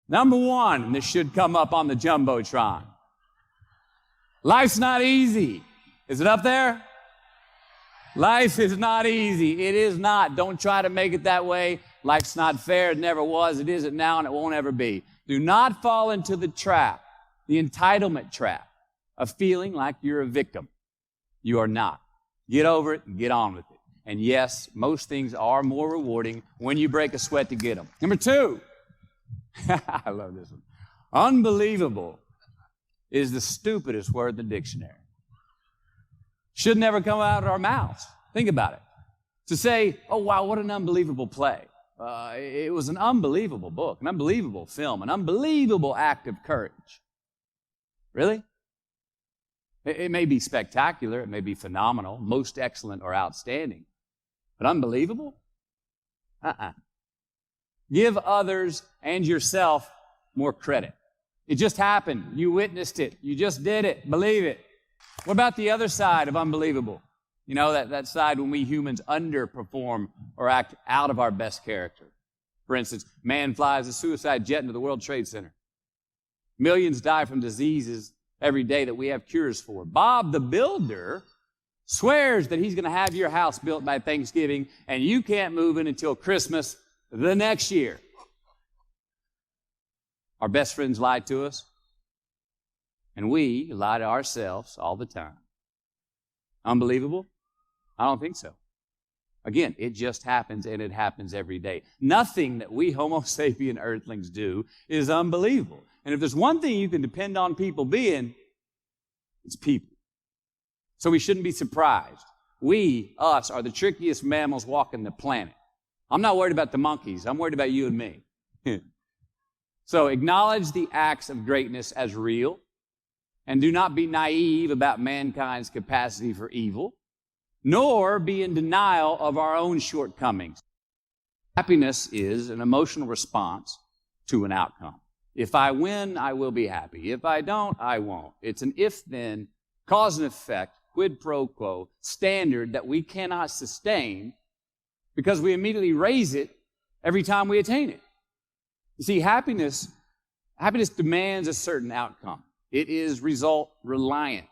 Number one, and this should come up on the Jumbotron. Life's not easy. Is it up there? Life is not easy. It is not. Don't try to make it that way. Life's not fair. It never was. It isn't now, and it won't ever be. Do not fall into the trap, the entitlement trap, of feeling like you're a victim. You are not. Get over it and get on with it. And yes, most things are more rewarding when you break a sweat to get them. Number two, I love this one. Unbelievable is the stupidest word in the dictionary. Should never come out of our mouths. Think about it. To say, oh, wow, what an unbelievable play. It was an unbelievable book, an unbelievable film, an unbelievable act of courage. Really? It may be spectacular, it may be phenomenal, most excellent or outstanding, but unbelievable? Give others and yourself more credit. It just happened. You witnessed it. You just did it. Believe it. What about the other side of unbelievable? You know, that side when we humans underperform or act out of our best character. For instance, man flies a suicide jet into the World Trade Center. Millions die from diseases every day that we have cures for. Bob the Builder swears that he's going to have your house built by Thanksgiving, and you can't move in until Christmas the next year. Our best friends lie to us, and we lie to ourselves all the time. Unbelievable? I don't think so. Again, it just happens, and it happens every day. Nothing that we Homo sapien earthlings do is unbelievable. And if there's one thing you can depend on people being, it's people. So we shouldn't be surprised. We, us, are the trickiest mammals walking the planet. I'm not worried about the monkeys. I'm worried about you and me. So acknowledge the acts of greatness as real, and do not be naive about mankind's capacity for evil, nor be in denial of our own shortcomings. Happiness is an emotional response to an outcome. If I win, I will be happy. If I don't, I won't. It's an if-then, cause and effect, quid pro quo standard that we cannot sustain because we immediately raise it every time we attain it. You see, happiness demands a certain outcome. It is result reliant.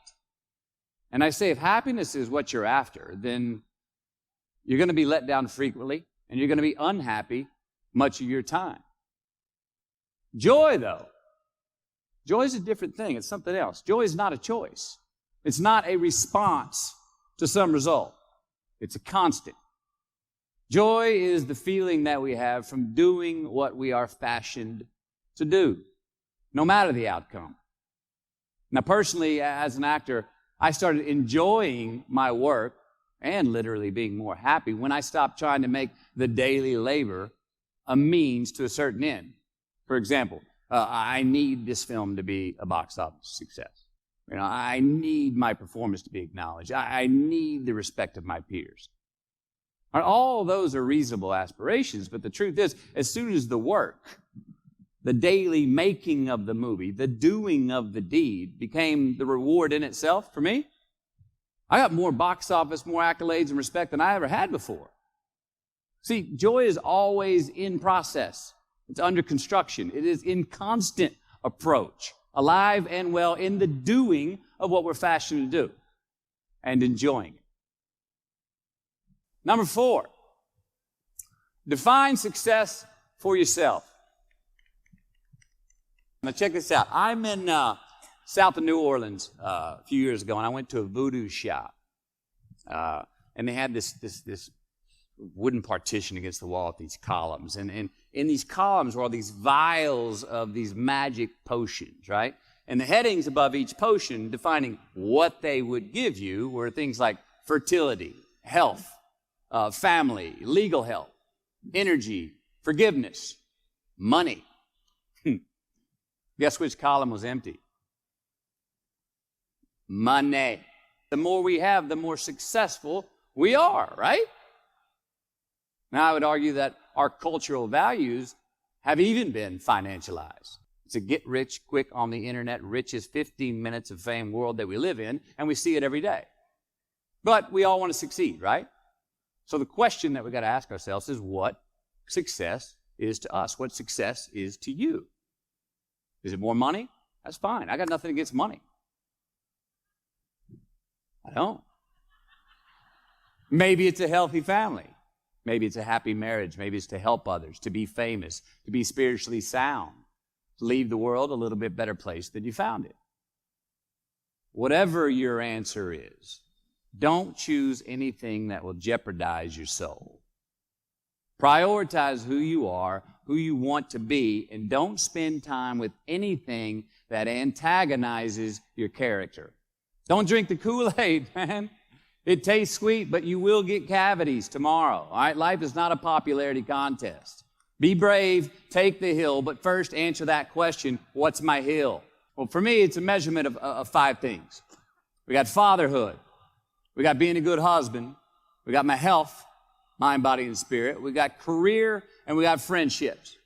And I say if happiness is what you're after, then you're going to be let down frequently and you're going to be unhappy much of your time. Joy, though, joy is a different thing. It's something else. Joy is not a choice. It's not a response to some result. It's a constant. Joy is the feeling that we have from doing what we are fashioned to do, no matter the outcome. Now, personally, as an actor, I started enjoying my work and literally being more happy when I stopped trying to make the daily labor a means to a certain end. For example, I need this film to be a box office success. You know, I need my performance to be acknowledged. I need the respect of my peers. All those are reasonable aspirations, but the truth is, as soon as the work, the daily making of the movie, the doing of the deed became the reward in itself for me, I got more box office, more accolades and respect than I ever had before. See, joy is always in process. It's under construction. It is in constant approach, alive and well in the doing of what we're fashioned to do and enjoying it. Number 4, define success for yourself. Now check this out. I'm in south of New Orleans a few years ago, and I went to a voodoo shop. And they had this wooden partition against the wall with these columns. And in these columns were all these vials of these magic potions, right? And the headings above each potion defining what they would give you were things like fertility, health, family, legal help, energy, forgiveness, money. Guess which column was empty? Money. The more we have, the more successful we are, right? Now, I would argue that our cultural values have even been financialized. It's a get-rich-quick on the internet, richest 15 minutes of fame world that we live in, and we see it every day. But we all want to succeed, right? So the question that we've got to ask ourselves is what success is to us, what success is to you. Is it more money? That's fine. I got nothing against money. I don't. Maybe it's a healthy family. Maybe it's a happy marriage. Maybe it's to help others, to be famous, to be spiritually sound, to leave the world a little bit better place than you found it. Whatever your answer is, don't choose anything that will jeopardize your soul. Prioritize who you are, who you want to be, and don't spend time with anything that antagonizes your character. Don't drink the Kool-Aid, man. It tastes sweet, but you will get cavities tomorrow. All right? Life is not a popularity contest. Be brave, take the hill, but first answer that question, what's my hill? Well, for me, it's a measurement of 5 things. We got fatherhood. We got being a good husband. We got my health, mind, body, and spirit. We got career, and we got friendships.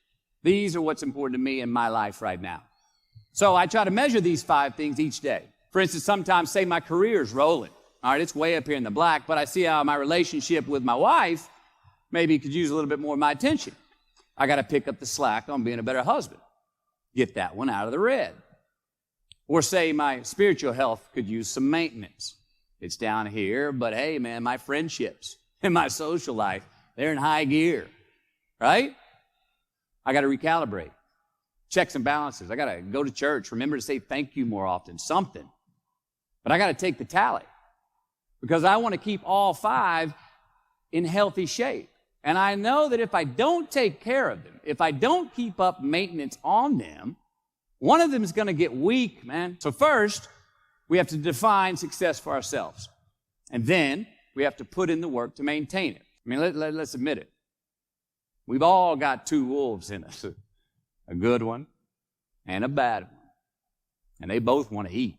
These are what's important to me in my life right now. So I try to measure these 5 things each day. For instance, sometimes say my career's rolling. All right, it's way up here in the black, but I see how my relationship with my wife maybe could use a little bit more of my attention. I got to pick up the slack on being a better husband. Get that one out of the red. Or say my spiritual health could use some maintenance. It's down here, but hey, man, my friendships and my social life, they're in high gear, right? I got to recalibrate. Checks and balances. I got to go to church. Remember to say thank you more often, something. But I got to take the tally because I want to keep all 5 in healthy shape. And I know that if I don't take care of them, if I don't keep up maintenance on them, one of them is going to get weak, man. So first, we have to define success for ourselves. And then we have to put in the work to maintain it. I mean, let's admit it. We've all got 2 wolves in us, a good one and a bad one. And they both want to eat.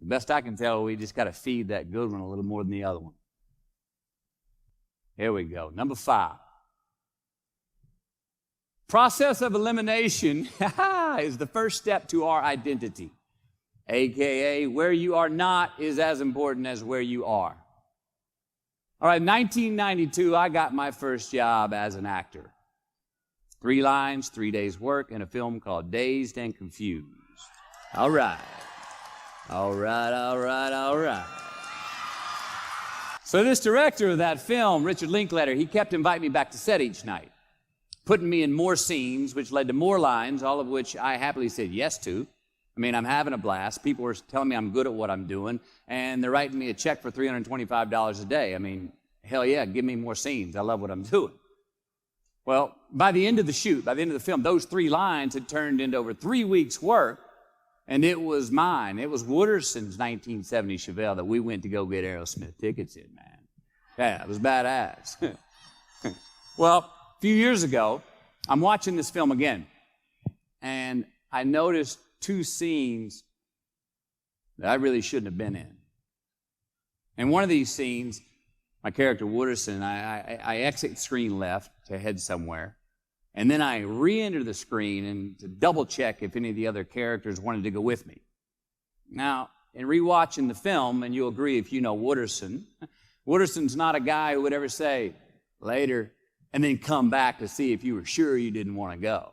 The best I can tell, we just got to feed that good one a little more than the other one. Here we go. Number 5. Process of elimination is the first step to our identity. AKA, where you are not is as important as where you are. All right, 1992, I got my first job as an actor. 3 lines, 3 days work in a film called Dazed and Confused. All right. All right, all right, all right. So this director of that film, Richard Linklater, he kept inviting me back to set each night, putting me in more scenes, which led to more lines, all of which I happily said yes to. I mean, I'm having a blast. People are telling me I'm good at what I'm doing, and they're writing me a check for $325 a day. I mean, hell yeah, give me more scenes. I love what I'm doing. Well, by the end of the shoot, by the end of the film, those 3 lines had turned into over 3 weeks' work, and it was mine. It was Wooderson's 1970 Chevelle that we went to go get Aerosmith tickets in, man. Yeah, it was badass. Well, a few years ago, I'm watching this film again, and I noticed 2 scenes that I really shouldn't have been in. In one of these scenes, my character Wooderson, I exit screen left to head somewhere, and then I re-enter the screen and to double check if any of the other characters wanted to go with me. Now, in rewatching the film, and you'll agree if you know Wooderson, Wooderson's not a guy who would ever say, later, and then come back to see if you were sure you didn't want to go.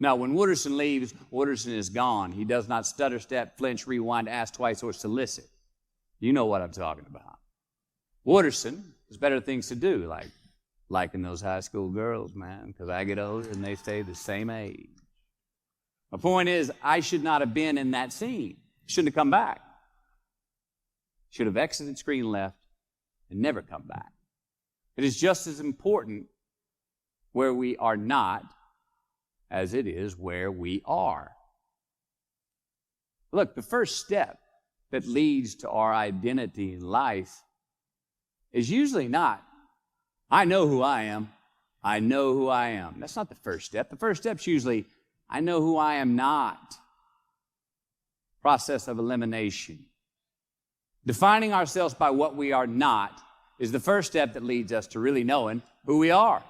Now, when Wooderson leaves, Wooderson is gone. He does not stutter, step, flinch, rewind, ask twice, or solicit. You know what I'm talking about. Wooderson has better things to do, like liking those high school girls, man, because I get older and they stay the same age. My point is, I should not have been in that scene. Shouldn't have come back. Should have exited screen left and never come back. It is just as important where we are not as it is where we are. Look, the first step that leads to our identity in life is usually not, I know who I am. I know who I am. That's not the first step. The first step's usually, I know who I am not. Process of elimination. Defining ourselves by what we are not is the first step that leads us to really knowing who we are.